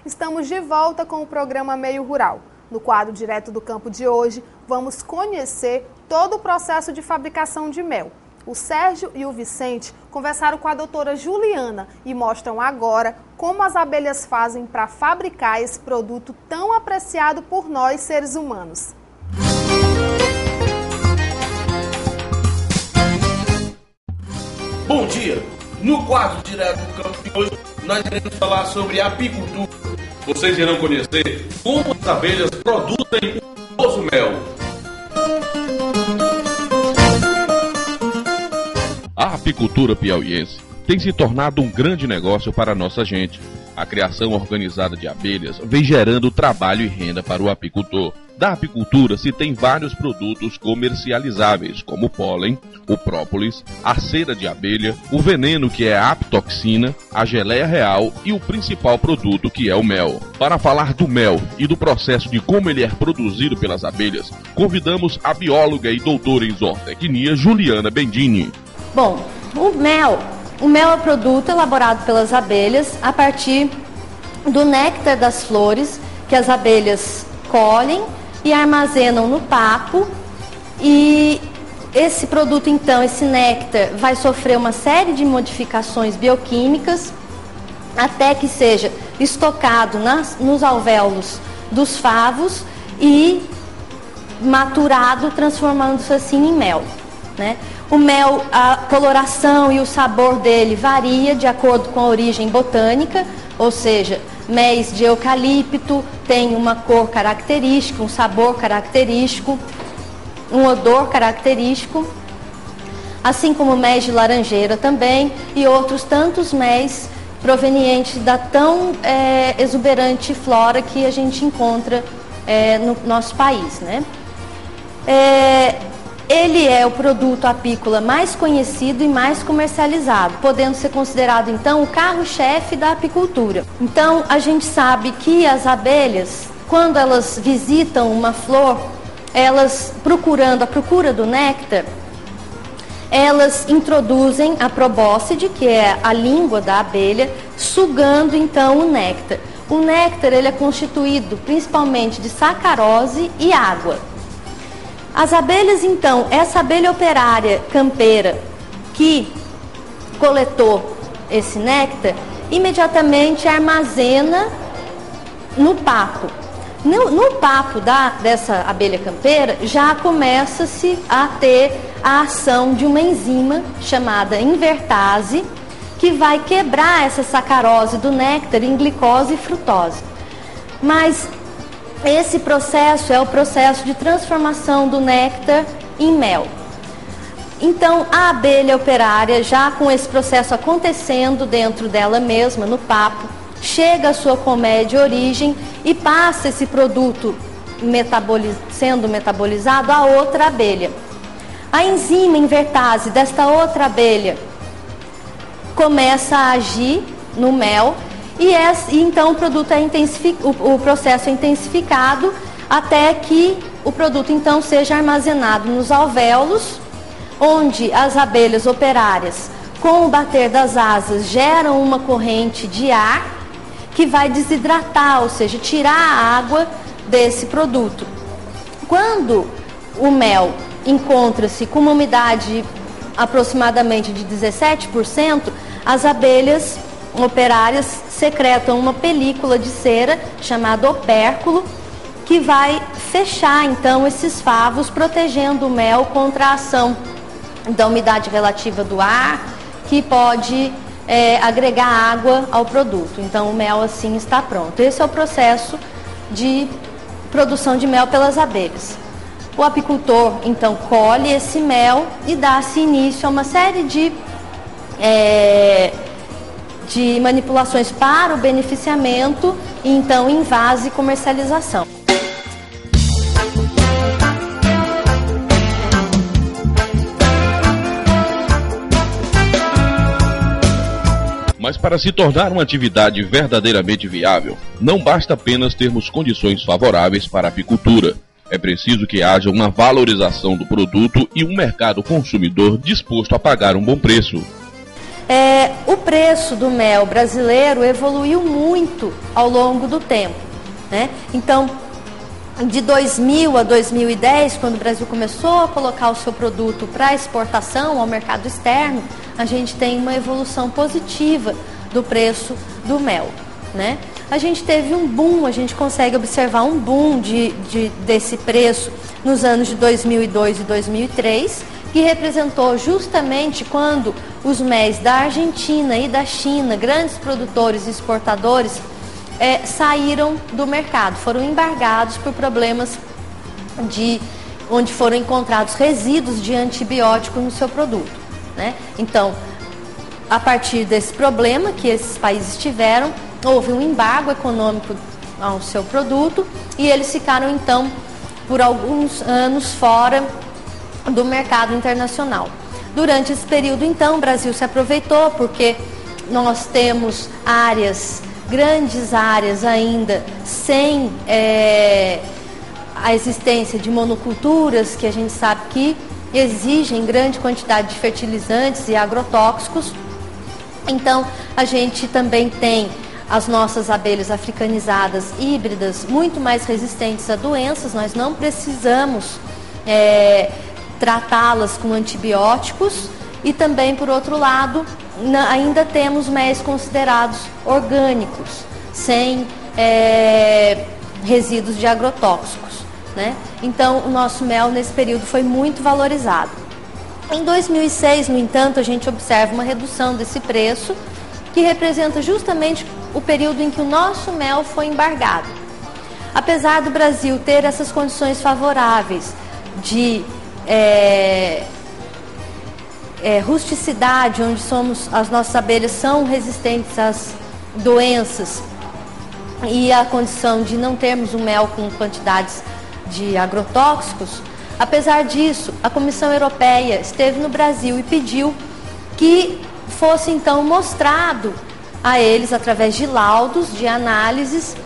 Estamos de volta com o programa Meio Rural. No quadro Direto do Campo de hoje, vamos conhecer todo o processo de fabricação de mel. O Sérgio e o Vicente conversaram com a doutora Juliana e mostram agora como as abelhas fazem para fabricar esse produto tão apreciado por nós, seres humanos. Bom dia! No quadro Direto do Campo de hoje, nós iremos falar sobre apicultura. Vocês irão conhecer como as abelhas produzem um famoso mel. A apicultura piauiense tem se tornado um grande negócio para a nossa gente. A criação organizada de abelhas vem gerando trabalho e renda para o apicultor. Da apicultura se tem vários produtos comercializáveis, como o pólen, o própolis, a cera de abelha, o veneno que é a apitoxina, a geleia real e o principal produto que é o mel. Para falar do mel e do processo de como ele é produzido pelas abelhas, convidamos a bióloga e doutora em zootecnia Juliana Bendini. Bom, o mel é um produto elaborado pelas abelhas a partir do néctar das flores que as abelhas colhem e armazenam no papo, e esse produto então, esse néctar, vai sofrer uma série de modificações bioquímicas até que seja estocado nos alvéolos dos favos e maturado, transformando-se assim em mel, né? O mel, a coloração e o sabor dele varia de acordo com a origem botânica, ou seja, méis de eucalipto tem uma cor característica, um sabor característico, um odor característico, assim como méis de laranjeira também e outros tantos méis provenientes da tão exuberante flora que a gente encontra no nosso país, né? Ele é o produto apícola mais conhecido e mais comercializado, podendo ser considerado, então, o carro-chefe da apicultura. Então, a gente sabe que as abelhas, quando elas visitam uma flor, elas à procura do néctar, elas introduzem a probóscide, que é a língua da abelha, sugando, então, o néctar. O néctar, ele é constituído principalmente de sacarose e água. As abelhas, então, essa abelha operária campeira que coletou esse néctar, imediatamente armazena no papo. No papo dessa abelha campeira, já começa-se a ter a ação de uma enzima chamada invertase, que vai quebrar essa sacarose do néctar em glicose e frutose. Mas esse processo é o processo de transformação do néctar em mel. Então, a abelha operária, já com esse processo acontecendo dentro dela mesma, no papo, chega à sua colmeia de origem e passa esse produto sendo metabolizado a outra abelha. A enzima invertase desta outra abelha começa a agir no mel, e então o processo é intensificado até que o produto então seja armazenado nos alvéolos, onde as abelhas operárias, com o bater das asas, geram uma corrente de ar que vai desidratar, ou seja, tirar a água desse produto. Quando o mel encontra-se com uma umidade aproximadamente de 17%, as abelhas operárias secretam uma película de cera chamada opérculo, que vai fechar então esses favos, protegendo o mel contra a ação da umidade relativa do ar, que pode agregar água ao produto. Então o mel assim está pronto. Esse é o processo de produção de mel pelas abelhas. O apicultor então colhe esse mel e dá-se início a uma série de manipulações para o beneficiamento e então invase e comercialização. Mas para se tornar uma atividade verdadeiramente viável, não basta apenas termos condições favoráveis para a apicultura. É preciso que haja uma valorização do produto e um mercado consumidor disposto a pagar um bom preço. O preço do mel brasileiro evoluiu muito ao longo do tempo, né? Então, de 2000 a 2010, quando o Brasil começou a colocar o seu produto para exportação ao mercado externo, a gente tem uma evolução positiva do preço do mel, né? A gente teve um boom, a gente consegue observar um boom desse preço nos anos de 2002 e 2003, que representou justamente quando os méis da Argentina e da China, grandes produtores e exportadores, saíram do mercado, foram embargados por problemas onde foram encontrados resíduos de antibiótico no seu produto, né? Então, a partir desse problema que esses países tiveram, houve um embargo econômico ao seu produto e eles ficaram, então, por alguns anos fora do mercado internacional. Durante esse período, então, o Brasil se aproveitou porque nós temos grandes áreas ainda sem a existência de monoculturas, que a gente sabe que exigem grande quantidade de fertilizantes e agrotóxicos. Então, a gente também tem as nossas abelhas africanizadas híbridas muito mais resistentes a doenças, nós não precisamos tratá-las com antibióticos e também, por outro lado, ainda temos méis considerados orgânicos, sem resíduos de agrotóxicos, né? Então, o nosso mel nesse período foi muito valorizado. Em 2006, no entanto, a gente observa uma redução desse preço, que representa justamente o período em que o nosso mel foi embargado. Apesar do Brasil ter essas condições favoráveis de rusticidade, onde as nossas abelhas são resistentes às doenças, e a condição de não termos um mel com quantidades de agrotóxicos, apesar disso, a Comissão Europeia esteve no Brasil e pediu que fosse então mostrado a eles, através de laudos, de análises,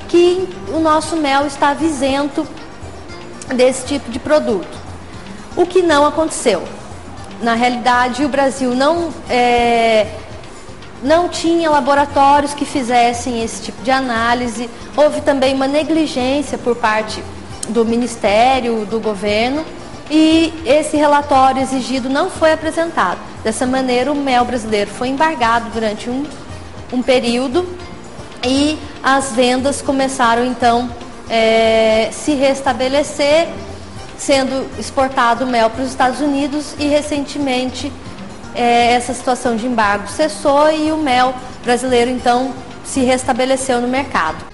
que o nosso mel estava isento desse tipo de produto. O que não aconteceu. Na realidade, o Brasil não tinha laboratórios que fizessem esse tipo de análise. Houve também uma negligência por parte do Ministério, do governo, e esse relatório exigido não foi apresentado. Dessa maneira, o mel brasileiro foi embargado durante um período e as vendas começaram então se restabelecer, sendo exportado o mel para os Estados Unidos, e recentemente essa situação de embargo cessou e o mel brasileiro então se restabeleceu no mercado.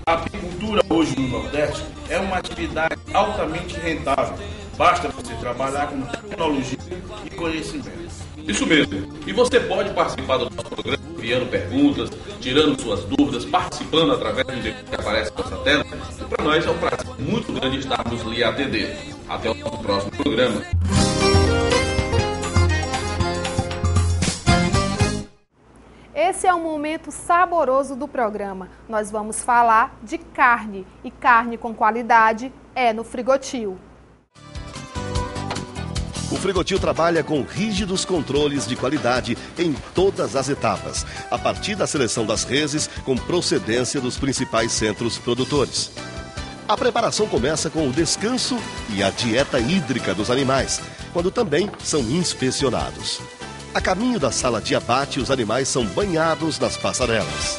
A apicultura hoje no Nordeste é uma atividade altamente rentável. Basta você trabalhar com tecnologia e conhecimento. Isso mesmo. E você pode participar do nosso programa enviando perguntas, tirando suas dúvidas, participando através do link que aparece na nossa tela. E para nós é um prazer muito grande estarmos lhe atendendo. Até o nosso próximo programa. Esse é um momento saboroso do programa. Nós vamos falar de carne. E carne com qualidade é no Frigotil. O Frigotil trabalha com rígidos controles de qualidade em todas as etapas, a partir da seleção das reses com procedência dos principais centros produtores. A preparação começa com o descanso e a dieta hídrica dos animais, quando também são inspecionados. A caminho da sala de abate, os animais são banhados nas passarelas.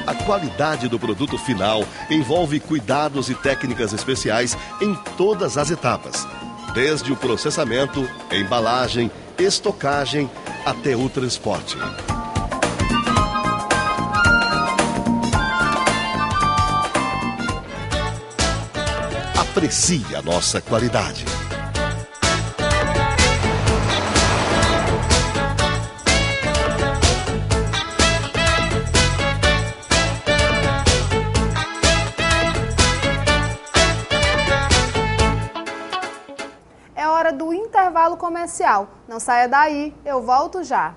A qualidade do produto final envolve cuidados e técnicas especiais em todas as etapas, desde o processamento, embalagem, estocagem até o transporte. Aprecie a nossa qualidade. É hora do intervalo comercial. Não saia daí, eu volto já.